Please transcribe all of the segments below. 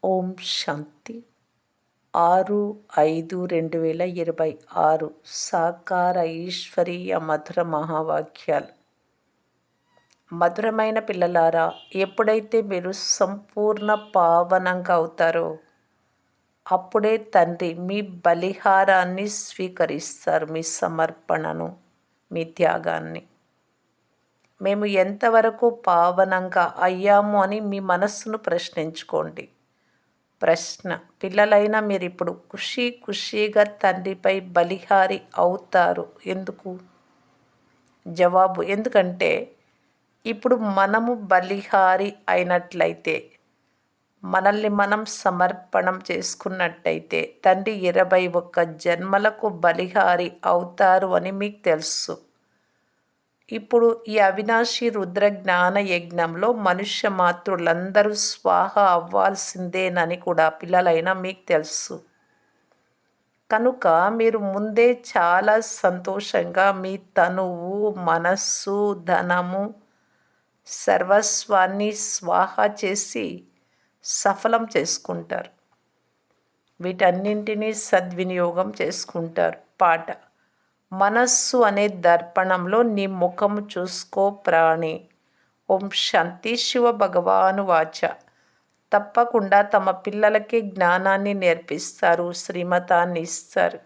ఓం శాంతి 6/5/2026 సాకార ఈశ్వరీయ మధుర మహావాక్యాలు. మధురమైన పిల్లలారా, ఎప్పుడైతే మీరు సంపూర్ణ పావనంగా అవుతారో అప్పుడే తండ్రి మీ బలిహారాన్ని స్వీకరిస్తారు, మీ సమర్పణను, మీ త్యాగాన్ని. మేము ఎంతవరకు పావనంగా అయ్యాము అని మీ మనస్సును ప్రశ్నించుకోండి. ప్రశ్న: పిల్లలైనా మీరు ఇప్పుడు ఖుషీగా తండ్రిపై బలిహారి అవుతారు. ఎందుకు? జవాబు: ఎందుకంటే ఇప్పుడు మనము బలిహారి అయినట్లయితే, మనల్ని మనం సమర్పణం చేసుకున్నట్టయితే తండ్రి 21 జన్మలకు బలిహారి అవుతారు అని మీకు తెలుసు. ఇప్పుడు ఈ అవినాశి రుద్ర జ్ఞాన యజ్ఞంలో మనుష్య మాతృలందరూ స్వాహ అవ్వాల్సిందేనని కూడా పిల్లలైనా మీకు తెలుసు. కనుక మీరు ముందే చాలా సంతోషంగా మీ తనువు, మనస్సు, ధనము, సర్వస్వాన్ని స్వాహ చేసి సఫలం చేసుకుంటారు. వీటన్నింటినీ సద్వినియోగం చేసుకుంటారు. పాట: మనస్సు అనే దర్పణంలో నీ ముఖము చూసుకో ప్రాణి. ఓం శాంతి. శివ భగవాను వాచ. తప్పకుండా తమ పిల్లలకి జ్ఞానాన్ని నేర్పిస్తారు, శ్రీమతాన్ని ఇస్తారు.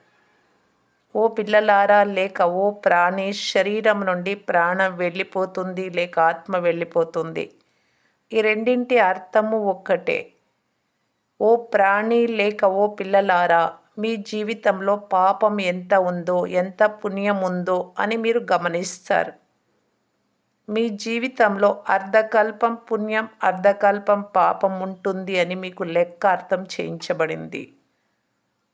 ఓ పిల్లలారా, లేక ఓ ప్రాణి, శరీరం నుండి ప్రాణం వెళ్ళిపోతుంది లేక ఆత్మ వెళ్ళిపోతుంది. ఈ రెండింటి అర్థము ఒక్కటే. ఓ ప్రాణి లేక ఓ పిల్లలారా, మీ జీవితంలో పాపం ఎంత ఉందో, ఎంత పుణ్యం ఉందో అని మీరు గమనిస్తారు. మీ జీవితంలో అర్ధకల్పం పుణ్యం, అర్ధకల్పం పాపం ఉంటుంది అని మీకు లెక్క అర్థం చేయించబడింది.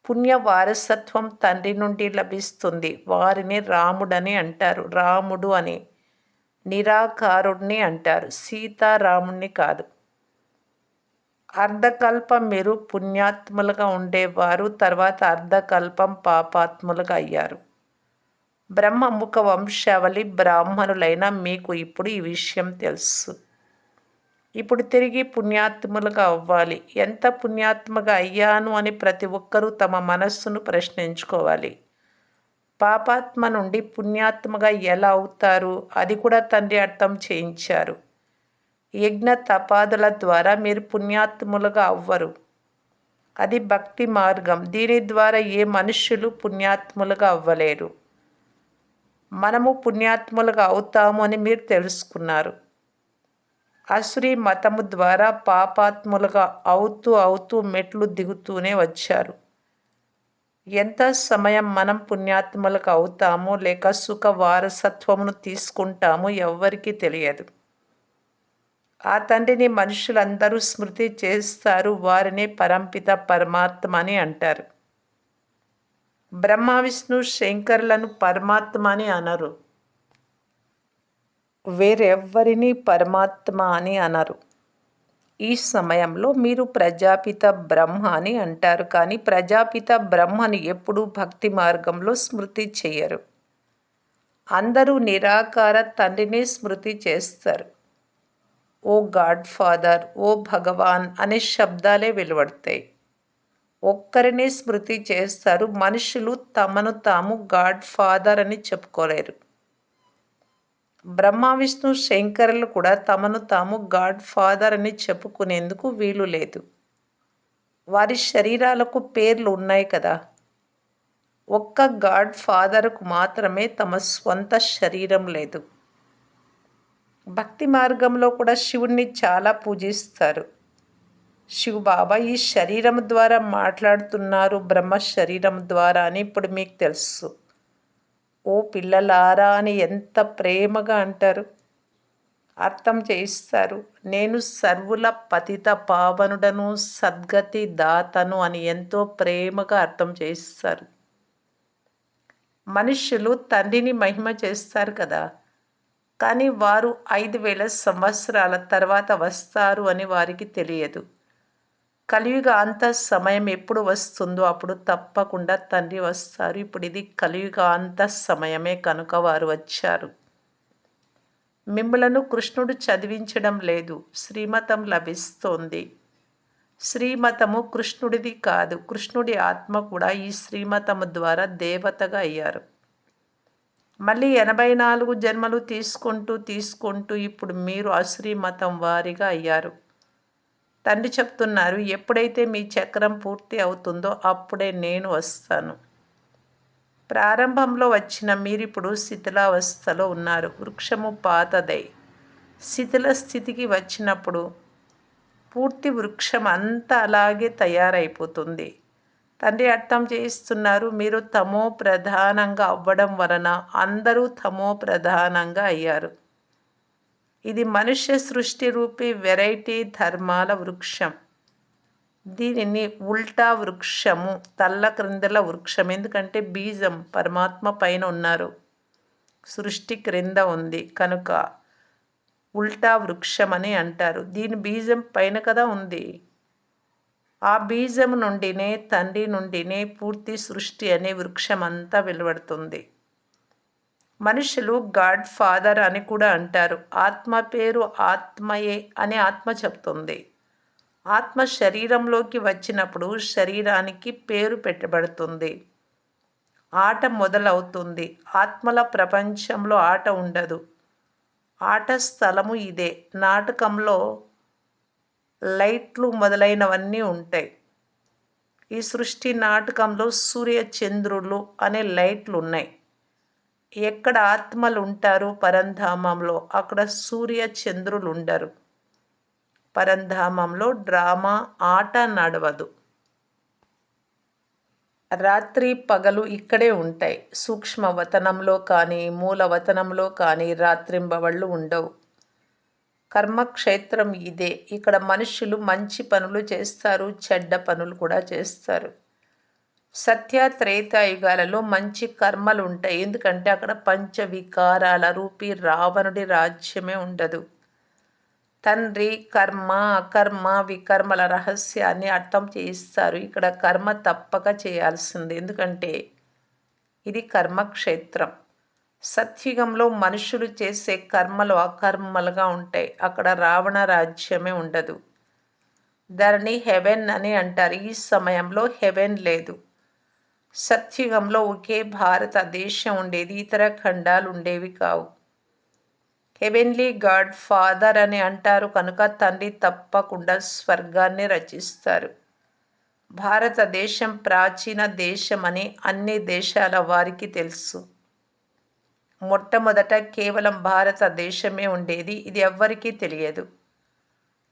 పుణ్య వారసత్వం తండ్రి నుండి లభిస్తుంది. వారిని రాముడని అంటారు. రాముడు అని నిరాకారుడిని అంటారు, సీతారాముణ్ణి కాదు. అర్ధకల్పం మీరు పుణ్యాత్ములుగా ఉండేవారు, తర్వాత అర్ధకల్పం పాపాత్ములుగా అయ్యారు. బ్రహ్మముఖ వంశావళి బ్రాహ్మణులైన మీకు ఇప్పుడు ఈ విషయం తెలుసు. ఇప్పుడు తిరిగి పుణ్యాత్ములుగా అవ్వాలి. ఎంత పుణ్యాత్మగా అయ్యాను అని ప్రతి ఒక్కరూ తమ మనస్సును ప్రశ్నించుకోవాలి. పాపాత్మ నుండి పుణ్యాత్మగా ఎలా అవుతారు? అది కూడా తండ్రి అర్థం చేయించారు. యజ్ఞ తపాదుల ద్వారా మీరు పుణ్యాత్ములుగా అవ్వరు. అది భక్తి మార్గం. దీని ద్వారా ఏ మనుష్యులు పుణ్యాత్ములుగా అవ్వలేరు. మనము పుణ్యాత్ములుగా అవుతాము అని మీరు తెలుసుకున్నారు. అసురీ మతము ద్వారా పాపాత్ములుగా అవుతూ మెట్లు దిగుతూనే వచ్చారు. ఎంత సమయం మనం పుణ్యాత్ములుగా అవుతామో లేక సుఖ వారసత్వమును తీసుకుంటామో ఎవ్వరికీ తెలియదు. ఆ తండ్రిని మనుషులందరూ స్మృతి చేస్తారు. వారిని పరంపిత పరమాత్మ అని అంటారు. బ్రహ్మ, విష్ణు, శంకరులను పరమాత్మ అని అనరు. వేరెవ్వరిని పరమాత్మ అని అనరు. ఈ సమయంలో మీరు ప్రజాపిత బ్రహ్మ అని అంటారు, కానీ ప్రజాపిత బ్రహ్మని ఎప్పుడూ భక్తి మార్గంలో స్మృతి చేయరు. అందరూ నిరాకార తండ్రిని స్మృతి చేస్తారు. ఓ గాడ్ ఫాదర్, ఓ భగవాన్ అనే శబ్దాలే వెలువడతాయి. ఒక్కరినే స్మృతి చేస్తారు. మనుషులు తమను తాము గాడ్ ఫాదర్ అని చెప్పుకోలేరు. బ్రహ్మ, విష్ణు, శంకరులు కూడా తమను తాము గాడ్ ఫాదర్ అని చెప్పుకునేందుకు వీలు లేదు. వారి శరీరాలకు పేర్లు ఉన్నాయి కదా. ఒక్క గాడ్ ఫాదర్కు మాత్రమే తమ స్వంత శరీరం లేదు. భక్తి మార్గంలో కూడా శివుణ్ణి చాలా పూజిస్తారు. శివ బాబా ఈ శరీరం ద్వారా మాట్లాడుతున్నారు, బ్రహ్మ శరీరం ద్వారా అని ఇప్పుడు మీకు తెలుసు. ఓ పిల్లలారా అని ఎంత ప్రేమగా అంటారు, అర్థం చేయిస్తారు. నేను సర్వుల పతిత పావనుడను, సద్గతి దాతను అని ఎంతో ప్రేమగా అర్థం చేయిస్తారు. మనుష్యులు తండ్రిని మహిమ చేస్తారు కదా, కానీ వారు 5000 సంవత్సరాల తర్వాత వస్తారు అని వారికి తెలియదు. కలియుగ అంత సమయం ఎప్పుడు వస్తుందో అప్పుడు తప్పకుండా తండ్రి వస్తారు. ఇప్పుడు ఇది కలియుగ అంత సమయమే కనుక వారు వచ్చారు. మిమ్మలను కృష్ణుడు చదివించడం లేదు, శ్రీమతం లభిస్తోంది. శ్రీమతము కృష్ణుడిది కాదు. కృష్ణుడి ఆత్మ కూడా ఈ శ్రీమతము ద్వారా దేవతగా అయ్యారు. మళ్ళీ 84 జన్మలు తీసుకుంటూ ఇప్పుడు మీరు అశ్రీమతం వారిగా అయ్యారు. తండ్రి చెప్తున్నారు, ఎప్పుడైతే మీ చక్రం పూర్తి అవుతుందో అప్పుడే నేను వస్తాను. ప్రారంభంలో వచ్చిన మీరిప్పుడు శిథిలావస్థలో ఉన్నారు. వృక్షము పాతదై శిథిల స్థితికి వచ్చినప్పుడు పూర్తి వృక్షం అంతా అలాగే తయారైపోతుంది. తండ్రి అర్థం చేయిస్తున్నారు, మీరు తమో ప్రధానంగా అవ్వడం వలన అందరూ తమో ప్రధానంగా అయ్యారు. ఇది మనుష్య సృష్టి రూపీ వెరైటీ ధర్మాల వృక్షం. దీనిని ఉల్టా వృక్షము, తల్ల క్రిందల వృక్షం. ఎందుకంటే బీజం పరమాత్మ పైన ఉన్నారు, సృష్టి క్రింద ఉంది కనుక ఉల్టా వృక్షం అని అంటారు. దీని బీజం పైన కదా ఉంది. ఆ బీజం నుండినే, తండ్రి నుండినే పూర్తి సృష్టి అనే వృక్షం అంతా వెలువడుతుంది. మనుషులు గాడ్ ఫాదర్ అని కూడా అంటారు. ఆత్మ పేరు ఆత్మయే అని ఆత్మ చెప్తుంది. ఆత్మ శరీరంలోకి వచ్చినప్పుడు శరీరానికి పేరు పెట్టబడుతుంది. ఆట మొదలవుతుంది. ఆత్మల ప్రపంచంలో ఆట ఉండదు. ఆట స్థలము ఇదే. నాటకంలో లైట్లు మొదలైనవన్నీ ఉంటాయి. ఈ సృష్టి నాటకంలో సూర్య చంద్రులు అనే లైట్లు ఉన్నాయి. ఎక్కడ ఆత్మలు ఉంటారు పరంధామంలో, అక్కడ సూర్య చంద్రులు ఉండరు. పరంధామంలో డ్రామా ఆట నడవదు. రాత్రి పగలు ఇక్కడే ఉంటాయి. సూక్ష్మవతనంలో కానీ మూలవతనంలో కానీ రాత్రింబవళ్ళు ఉండవు. కర్మక్షేత్రం ఇదే. ఇక్కడ మనుషులు మంచి పనులు చేస్తారు, చెడ్డ పనులు కూడా చేస్తారు. సత్య త్రేతాయుగాలలో మంచి కర్మలు ఉంటాయి. ఎందుకంటే అక్కడ పంచవికారాల రూపీ రావణుడి రాజ్యమే ఉండదు. తండ్రి కర్మ అకర్మ వికర్మల రహస్యాన్ని అర్థం చేయిస్తారు. ఇక్కడ కర్మ తప్పక చేయాల్సింది, ఎందుకంటే ఇది కర్మక్షేత్రం. సత్యుగంలో మనుషులు చేసే కర్మలు అకర్మలుగా ఉంటాయి. అక్కడ రావణ రాజ్యమే ఉండదు. దానిని హెవెన్ అని అంటారు. ఈ సమయంలో హెవెన్ లేదు. సత్యుగంలో ఒకే భారతదేశం ఉండేది, ఇతర ఖండాలు ఉండేవి కావు. హెవెన్లీ గాడ్ ఫాదర్ అని అంటారు కనుక తండ్రి తప్పకుండా స్వర్గాన్ని రచిస్తారు. భారతదేశం ప్రాచీన దేశమని అన్ని దేశాల వారికి తెలుసు. మొట్టమొదట కేవలం భారతదేశమే ఉండేది, ఇది ఎవ్వరికీ తెలియదు.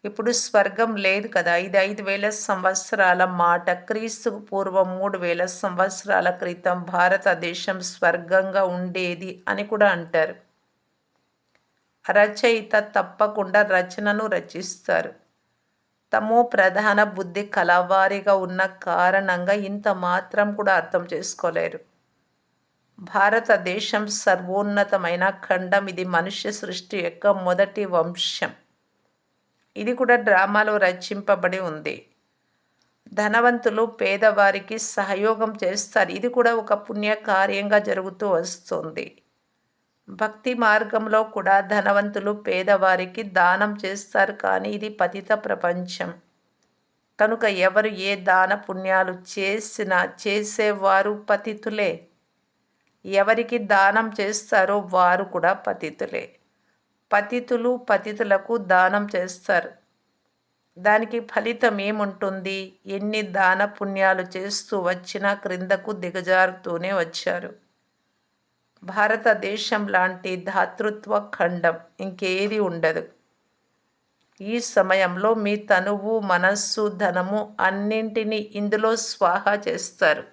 ఇప్పుడు స్వర్గం లేదు కదా. ఇది 5000 సంవత్సరాల మాట. క్రీస్తుకు పూర్వం 3000 సంవత్సరాల క్రితం భారతదేశం స్వర్గంగా ఉండేది అని కూడా అంటారు. రచయిత తప్పకుండా రచనను రచిస్తారు. తమో ప్రధాన బుద్ధి కలవారిగా ఉన్న కారణంగా ఇంత మాత్రం కూడా అర్థం చేసుకోలేరు. భారతదేశం సర్వోన్నతమైన ఖండం. ఇది మనుష్య సృష్టి యొక్క మొదటి వంశం. ఇది కూడా డ్రామాలో రచింపబడి ఉంది. ధనవంతులు పేదవారికి సహయోగం చేస్తారు. ఇది కూడా ఒక పుణ్యకార్యంగా జరుగుతూ వస్తుంది. భక్తి మార్గంలో కూడా ధనవంతులు పేదవారికి దానం చేస్తారు. కానీ ఇది పతిత ప్రపంచం కనుక ఎవరు ఏ దాన పుణ్యాలు చేసినా చేసేవారు పతితులే. ఎవరికి దానం చేస్తారో వారు కూడా పతితులే. పతితులు పతితులకు దానం చేస్తారు. దానికి ఫలితం ఏముంటుంది? ఎన్ని దాన పుణ్యాలు చేస్తూ వచ్చినా క్రిందకు దిగజారుతూనే వచ్చారు. భారతదేశం లాంటి ధాతృత్వ ఖండం ఇంకేది ఉండదు. ఈ సమయంలో మీ తనువు మనస్సు ధనము అన్నింటినీ ఇందులో స్వాహా చేస్తారు.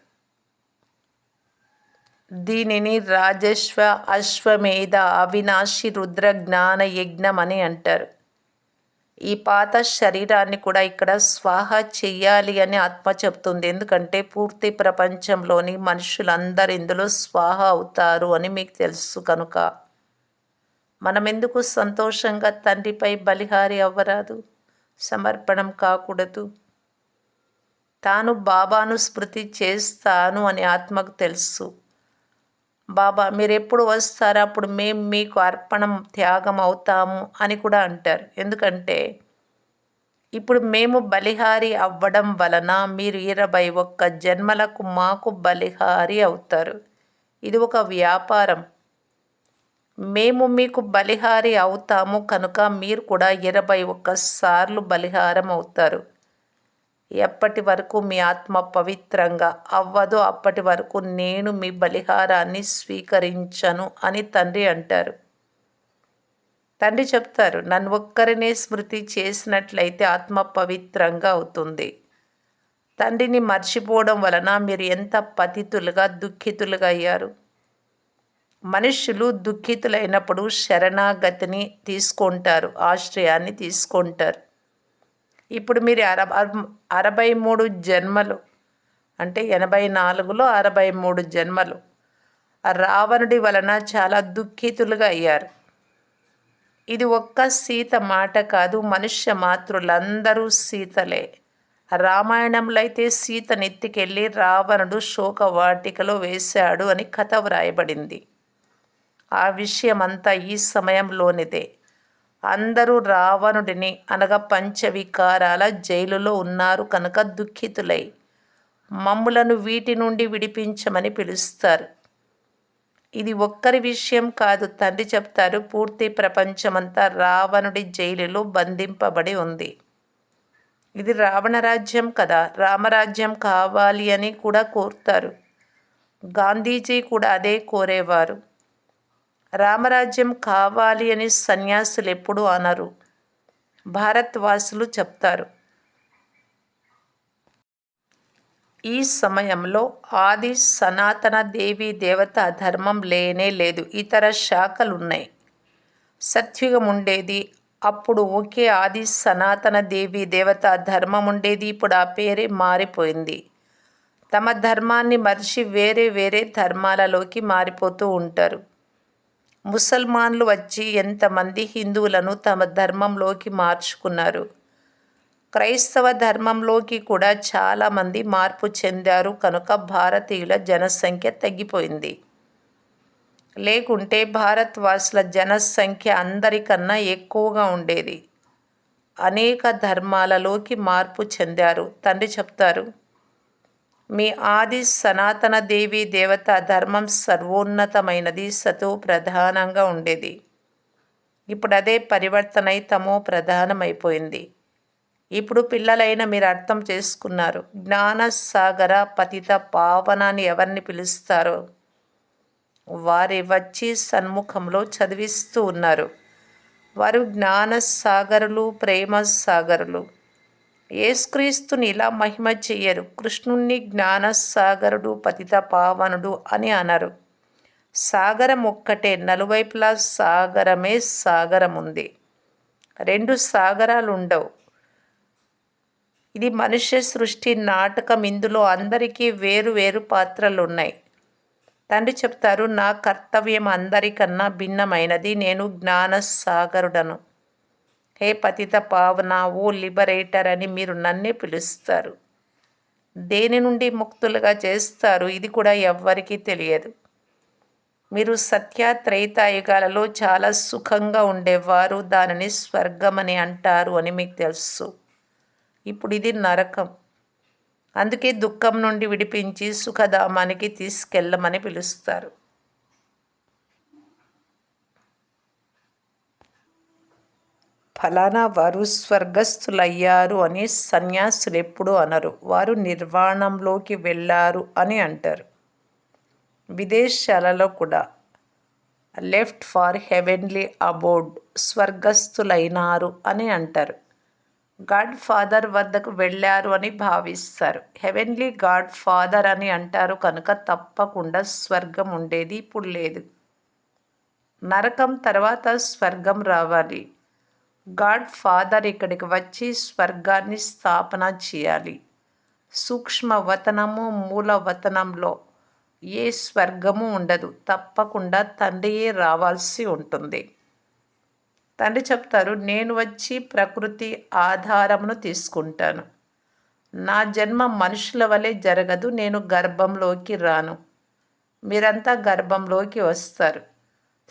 దీనిని రాజశ్వ అశ్వమేధ అవినాశి రుద్ర జ్ఞాన యజ్ఞం అని అంటారు. ఈ పాత శరీరాన్ని కూడా ఇక్కడ స్వాహ చెయ్యాలి అని ఆత్మ చెప్తుంది. ఎందుకంటే పూర్తి ప్రపంచంలోని మనుషులందరూ ఇందులో స్వాహ అవుతారు అని మీకు తెలుసు కనుక మనం ఎందుకు సంతోషంగా తండ్రిపై బలిహారి అవ్వరాదు, సమర్పణం కాకూడదు? తాను బాబాను స్మృతి చేస్తాను అని ఆత్మకు తెలుసు. బాబా మీరు ఎప్పుడు వస్తారో అప్పుడు మేము మీకు అర్పణం త్యాగం అవుతాము అని కూడా అంటారు. ఎందుకంటే ఇప్పుడు మేము బలిహారి అవ్వడం వలన మీరు 21 జన్మలకు మాకు బలిహారి అవుతారు. ఇది ఒక వ్యాపారం. మేము మీకు బలిహారి అవుతాము కనుక మీరు కూడా 21 సార్లు బలిహారం అవుతారు. ఎప్పటి వరకు మీ ఆత్మ పవిత్రంగా అవ్వదో అప్పటి వరకు నేను మీ బలిహారాన్ని స్వీకరించను అని తండ్రి అంటారు. తండ్రి చెప్తారు, నన్ను ఒక్కరినే స్మృతి చేసినట్లయితే ఆత్మ పవిత్రంగా అవుతుంది. తండ్రిని మర్చిపోవడం వలన మీరు ఎంత పతితులుగా దుఃఖితులుగా అయ్యారు. మనుష్యులు దుఃఖితులైనప్పుడు శరణాగతిని తీసుకుంటారు, ఆశ్రయాన్ని తీసుకుంటారు. ఇప్పుడు మీరు 63 జన్మలు అంటే 84లో 63 జన్మలు రావణుడి వలన చాలా దుఃఖితులుగా అయ్యారు. ఇది ఒక్క సీత మాట కాదు, మనుష్య మాతృలందరూ సీతలే. రామాయణంలో అయితే సీతనెత్తికెళ్ళి రావణుడు శోకవాటికలో వేశాడు అని కథ వ్రాయబడింది. ఆ విషయమంతా ఈ సమయంలోనిదే. అందరూ రావణుడిని అనగా పంచవికారాల జైలులో ఉన్నారు కనుక దుఃఖితులై మమ్ములను వీటి నుండి విడిపించమని పిలుస్తారు. ఇది ఒక్కరి విషయం కాదు, తండ్రి చెప్తారు, పూర్తి ప్రపంచమంతా రావణుడి జైలులో బంధింపబడి ఉంది. ఇది రావణ రాజ్యం కదా, రామరాజ్యం కావాలి అని కూడా కోరుతారు. గాంధీజీ కూడా అదే కోరేవారు. రామరాజ్యం కావాలి అని సన్యాసులు ఎప్పుడూ అనరు, భారత్వాసులు చెప్తారు. ఈ సమయంలో ఆది సనాతన దేవీ దేవత ధర్మం లేనే లేదు, ఇతర శాఖలున్నాయి. సత్యుగం ఉండేది, అప్పుడు ఒకే ఆది సనాతన దేవీ దేవత ధర్మం ఉండేది. ఇప్పుడు ఆ పేరే మారిపోయింది. తమ ధర్మాన్ని మరిచి వేరే వేరే ధర్మాలలోకి మారిపోతూ ఉంటారు. ముసల్మాన్లు వచ్చి ఎంతమంది హిందువులను తమ ధర్మంలోకి మార్చుకున్నారు. క్రైస్తవ ధర్మంలోకి కూడా చాలామంది మార్పు చెందారు కనుక భారతీయుల జనసంఖ్య తగ్గిపోయింది. లేకుంటే భారతవాసుల జనసంఖ్య అందరికన్నా ఎక్కువగా ఉండేది. అనేక ధర్మాలలోకి మార్పు చెందారు. తండ్రి చెప్తారు, మీ ఆది సనాతన దేవీ దేవత ధర్మం సర్వోన్నతమైనది, సతో ప్రధానంగా ఉండేది. ఇప్పుడు అదే పరివర్తనై తమో ప్రధానమైపోయింది. ఇప్పుడు పిల్లలైన మీరు అర్థం చేసుకున్నారు. జ్ఞానసాగర పతిత పావనాన్ని ఎవరిని పిలుస్తారో వారే వచ్చి సన్ముఖంలో చదివిస్తూ ఉన్నారు. వారు జ్ఞానసాగరులు, ప్రేమ సాగరులు. యేసుక్రీస్తుని ఇలా మహిమ చెయ్యరు. కృష్ణుణ్ణి జ్ఞానసాగరుడు, పతిత పావనుడు అని అనరు. సాగరం ఒక్కటే, నలువైపులా సాగరమే సాగరం ఉంది. 2 సాగరాలు ఉండవు. ఇది మనుష్య సృష్టి నాటకం. ఇందులో అందరికీ వేరు వేరు పాత్రలు ఉన్నాయి. తండ్రి చెప్తారు, నా కర్తవ్యం అందరికన్నా భిన్నమైనది. నేను జ్ఞానసాగరుడను. హే పతిత పావన, ఓ లిబరేటర్ అని మీరు నన్నే పిలుస్తారు. దేని నుండి ముక్తులుగా చేస్తారు ఇది కూడా ఎవ్వరికీ తెలియదు. మీరు సత్య త్రేతాయుగాలలో చాలా సుఖంగా ఉండేవారు, దానిని స్వర్గమని అంటారు అని మీకు తెలుసు. ఇప్పుడు ఇది నరకం. అందుకే దుఃఖం నుండి విడిపించి సుఖధామానికి తీసుకెళ్ళమని పిలుస్తారు. ఫలానా వారు స్వర్గస్థులయ్యారు అని సన్యాసులు ఎప్పుడూ అనరు. వారు నిర్వాణంలోకి వెళ్ళారు అని అంటారు. విదేశాలలో కూడా లెఫ్ట్ ఫార్ హెవెన్లీ అబోర్డ్, స్వర్గస్థులైనారు అని అంటారు. గాడ్ ఫాదర్ వద్దకు వెళ్ళారు అని భావిస్తారు. హెవెన్లీ గాడ్ ఫాదర్ అని అంటారు కనుక తప్పకుండా స్వర్గం ఉండేది, ఇప్పుడు లేదు. నరకం తర్వాత స్వర్గం రావాలి. గాడ్ ఫాదర్ ఇక్కడికి వచ్చి స్వర్గాన్ని స్థాపన చేయాలి. సూక్ష్మ వతనము, మూల వతనంలో ఏ స్వర్గము ఉండదు. తప్పకుండా తండ్రియే రావాల్సి ఉంటుంది. తండ్రి చెప్తారు, నేను వచ్చి ప్రకృతి ఆధారమును తీసుకుంటాను. నా జన్మ మనుషుల వలె జరగదు. నేను గర్భంలోకి రాను, మీరంతా గర్భంలోకి వస్తారు.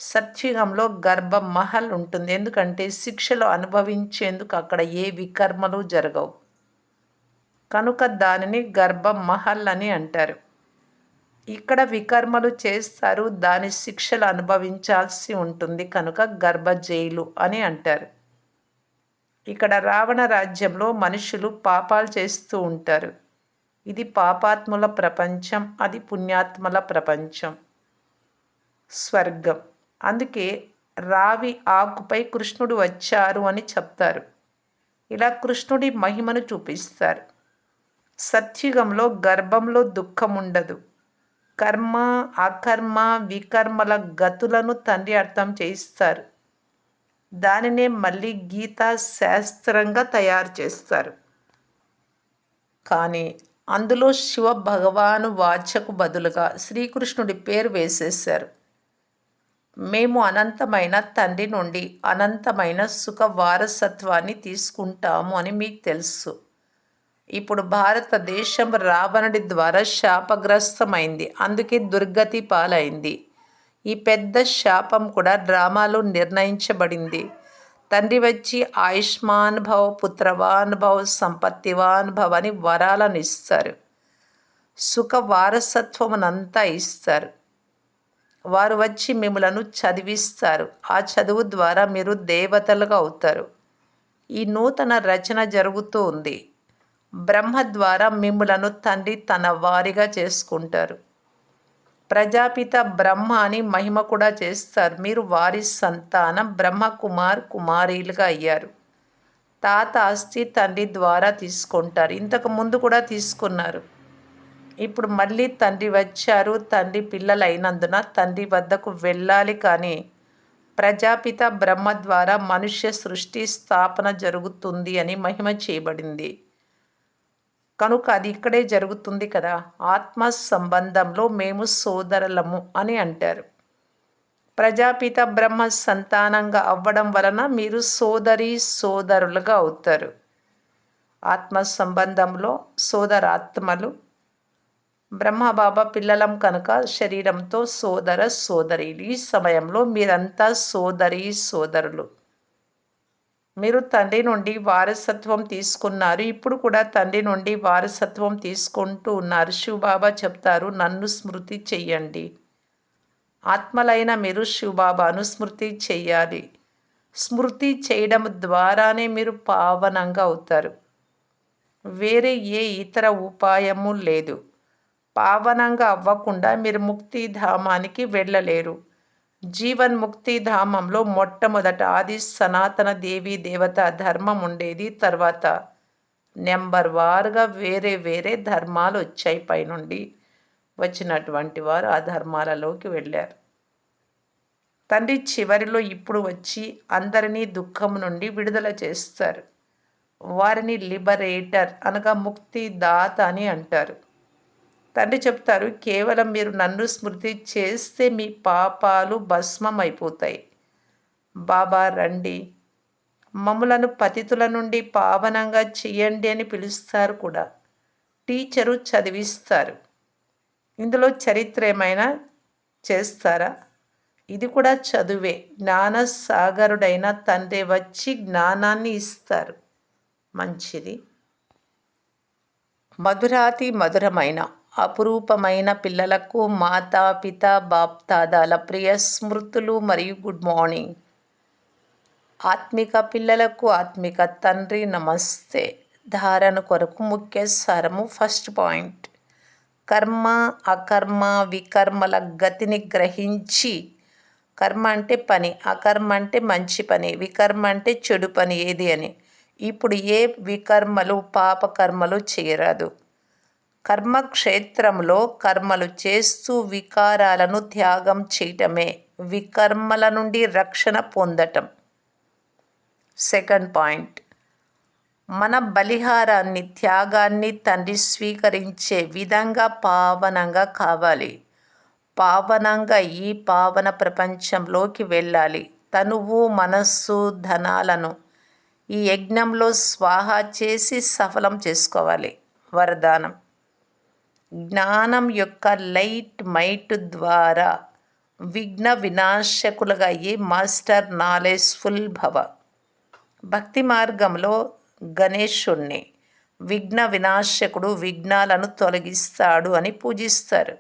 సత్యుగంలో గర్భమహల్ ఉంటుంది. ఎందుకంటే శిక్షలు అనుభవించేందుకు అక్కడ ఏ వికర్మలు జరగవు. కనుక దానిని గర్భమహల్ అని అంటారు. ఇక్కడ వికర్మలు చేస్తారు, దాని శిక్షలు అనుభవించాల్సి ఉంటుంది కనుక గర్భ జైలు అని అంటారు. ఇక్కడ రావణ రాజ్యంలో మనుషులు పాపాలు చేస్తూ ఉంటారు. ఇది పాపాత్ముల ప్రపంచం, అది పుణ్యాత్మల ప్రపంచం, స్వర్గం. అందుకే రావి ఆకుపై కృష్ణుడు వచ్చారు అని చెప్తారు. ఇలా కృష్ణుడి మహిమను చూపిస్తారు. సత్యుగంలో గర్భంలో దుఃఖం ఉండదు. కర్మ, అకర్మ, వికర్మల గతులను తండ్రి అర్థం చేయిస్తారు. దానినే మళ్ళీ గీతా శాస్త్రంగా తయారు చేస్తారు. కానీ అందులో శివ భగవాను వాచకు బదులుగా శ్రీకృష్ణుడి పేరు వేసేశారు. మేము అనంతమైన తండ్రి నుండి అనంతమైన సుఖ వారసత్వాన్ని తీసుకుంటాము అని మీకు తెలుసు. ఇప్పుడు భారతదేశం రావణుడి ద్వారా శాపగ్రస్తమైంది. అందుకే దుర్గతి పాలైంది. ఈ పెద్ద శాపం కూడా డ్రామాలో నిర్ణయించబడింది. తండ్రి వచ్చి ఆయుష్మాన్ భవ్, పుత్రవాన్ భవ్, సంపత్తివాన్ భవ్ అని వరాలను ఇస్తారు. సుఖ వారసత్వమునంతా ఇస్తారు. వారు వచ్చి మిమ్మలను చదివిస్తారు. ఆ చదువు ద్వారా మీరు దేవతలుగా అవుతారు. ఈ నూతన రచన జరుగుతూ ఉంది. బ్రహ్మ ద్వారా మిమ్ములను తండ్రి తన వారిగా చేసుకుంటారు. ప్రజాపిత బ్రహ్మ అని మహిమ కూడా చేస్తారు. మీరు వారి సంతానం, బ్రహ్మ కుమార్ కుమారీలుగా అయ్యారు. తాత ఆస్తి తండ్రి ద్వారా తీసుకుంటారు. ఇంతకు ముందు కూడా తీసుకున్నారు. ఇప్పుడు మళ్ళీ తండ్రి వచ్చారు. తండ్రి పిల్లలైనందున తండ్రి వద్దకు వెళ్ళాలి. కానీ ప్రజాపిత బ్రహ్మ ద్వారా మనుష్య సృష్టి స్థాపన జరుగుతుంది అని మహిమ చేయబడింది. కనుక అది ఇక్కడే జరుగుతుంది కదా. ఆత్మ సంబంధంలో మేము సోదరులము అని అంటారు. ప్రజాపిత బ్రహ్మ సంతానంగా అవ్వడం వలన మీరు సోదరి సోదరులుగా అవుతారు. ఆత్మ సంబంధంలో సోదరాత్మలు, బ్రహ్మబాబా పిల్లలం కనుక శరీరంతో సోదర సోదరీలు. ఈ సమయంలో మీరంతా సోదరి సోదరులు. మీరు తండ్రి నుండి వారసత్వం తీసుకున్నారు. ఇప్పుడు కూడా తండ్రి నుండి వారసత్వం తీసుకుంటూ ఉన్నారు. శివబాబా చెప్తారు, నన్ను స్మృతి చెయ్యండి. ఆత్మలైన మీరు శివబాబాను స్మృతి చెయ్యాలి. స్మృతి చేయడం ద్వారానే మీరు పావనంగా అవుతారు. వేరే ఏ ఇతర ఉపాయము లేదు. పావనంగా అవ్వకుండా మీరు ముక్తిధామానికి వెళ్ళలేరు. జీవన్ముక్తి ధామంలో మొట్టమొదట ఆది సనాతన దేవీ దేవత ధర్మం ఉండేది. తర్వాత నెంబర్ వారుగా వేరే వేరే ధర్మాలు వచ్చాయి. పైనుండి వచ్చినటువంటి వారు ఆ ధర్మాలలోకి వెళ్ళారు. తండ్రి చివరిలో ఇప్పుడు వచ్చి అందరినీ దుఃఖం నుండి విడుదల చేస్తారు. వారిని లిబరేటర్ అనగా ముక్తిదాత అని అంటారు. తండ్రి చెప్తారు, కేవలం మీరు నన్ను స్మృతి చేస్తే మీ పాపాలు భస్మం అయిపోతాయి. బాబా రండి, మమ్ములను పతితుల నుండి పావనంగా చెయ్యండి అని పిలుస్తారు కూడా. టీచరు చదివిస్తారు. ఇందులో చరిత్ర ఏమైనా చేస్తారా? ఇది కూడా చదువే. జ్ఞానసాగరుడైన తండ్రి వచ్చి జ్ఞానాన్ని ఇస్తారు. మంచిది. మధురాతి మధురమైన అపురూపమైన పిల్లలకు మాతాపిత బాప్దాదాల ప్రియ స్మృతులు మరియు గుడ్ మార్నింగ్. ఆత్మిక పిల్లలకు ఆత్మిక తండ్రి నమస్తే. ధారణ కొరకు ముఖ్య సారము. ఫస్ట్ పాయింట్, కర్మ అకర్మ వికర్మల గతిని గ్రహించి, కర్మ అంటే పని, అకర్మ అంటే మంచి పని, వికర్మ అంటే చెడు పని ఏది అని. ఇప్పుడు ఏ వికర్మలు పాపకర్మలు చేయరాదు. కర్మక్షేత్రంలో కర్మలు చేస్తూ వికారాలను త్యాగం చేయటమే వికర్మల నుండి రక్షణ పొందటం. సెకండ్ పాయింట్, మన బలిహారాన్ని త్యాగాన్ని తండ్రి స్వీకరించే విధంగా పావనంగా కావాలి. పావనంగా ఈ పావన ప్రపంచంలోకి వెళ్ళాలి. తనువు మనస్సు ధనాలను ఈ యజ్ఞంలో స్వాహా చేసి సఫలం చేసుకోవాలి. వరదానం, జ్ఞానం యొక్క లైట్ మైట్ ద్వారా విఘ్న వినాశకులుగా అయ్యి మాస్టర్ నాలెడ్జ్ఫుల్ భవ. భక్తి మార్గంలో గణేశుణ్ణి విఘ్న వినాశకుడు, విఘ్నాలను తొలగిస్తాడు అని పూజిస్తారు.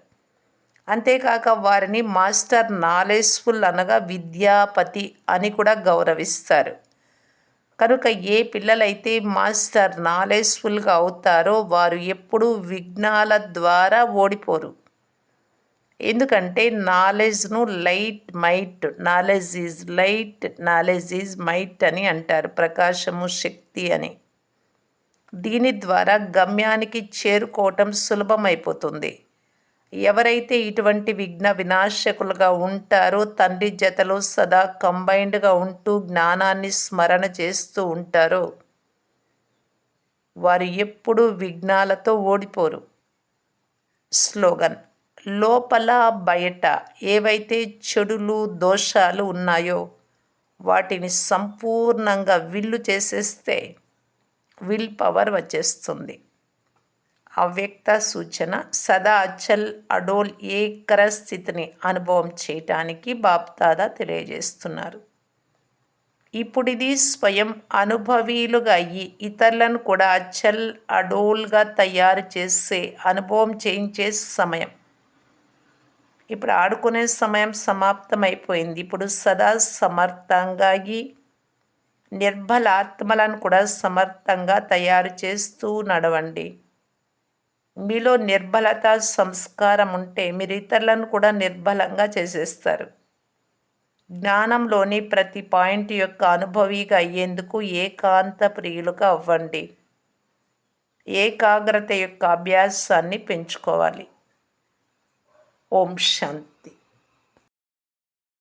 అంతేకాక వారిని మాస్టర్ నాలెడ్జ్ఫుల్ అనగా విద్యాపతి అని కూడా గౌరవిస్తారు. కనుక ఏ పిల్లలైతే మాస్టర్ నాలెడ్జ్ఫుల్గా అవుతారో వారు ఎప్పుడూ విఘ్నాల ద్వారా ఓడిపోరు. ఎందుకంటే నాలెడ్జ్ను knowledge is light, knowledge is might అని అంటారు, ప్రకాశము శక్తి అని. దీని ద్వారా గమ్యానికి చేరుకోవటం సులభమైపోతుంది. ఎవరైతే ఇటువంటి విఘ్న వినాశకులుగా ఉంటారో తండ్రి జతలో సదా కంబైన్డ్గా ఉంటూ జ్ఞానాన్ని స్మరణ చేస్తూ ఉంటారో వారు ఎప్పుడూ విఘ్నాలతో ఓడిపోరు. స్లోగన్: లోపల బయట ఏవైతే చెడులు దోషాలు ఉన్నాయో వాటిని సంపూర్ణంగా విల్లు చేసేస్తే విల్ పవర్ వచ్చేస్తుంది. అవ్యక్త సూచన: సదా అచల్ అడోల్ ఏకర స్థితిని అనుభవం చేయటానికి బాప్దాదా తెలియజేస్తున్నారు. ఇప్పుడు ఇది స్వయం అనుభవీలుగా అయ్యి ఇతరులను కూడా అచల్ అడోల్గా తయారు చేసే అనుభవం చేయించే సమయం. ఇప్పుడు ఆడుకునే సమయం సమాప్తమైపోయింది. ఇప్పుడు సదా సమర్థంగా అయ్యి నిర్బల ఆత్మలను కూడా సమర్థంగా తయారు చేస్తూ నడవండి. మీలో నిర్బలత సంస్కారం ఉంటే మీరు ఇతరులను కూడా నిర్బలంగా చేసేస్తారు. జ్ఞానంలోని ప్రతి పాయింట్ యొక్క అనుభవిగా అయ్యేందుకు ఏకాంత ప్రియులుగా అవ్వండి. ఏకాగ్రత యొక్క అభ్యాసాన్ని పెంచుకోవాలి. ఓం శాంతి.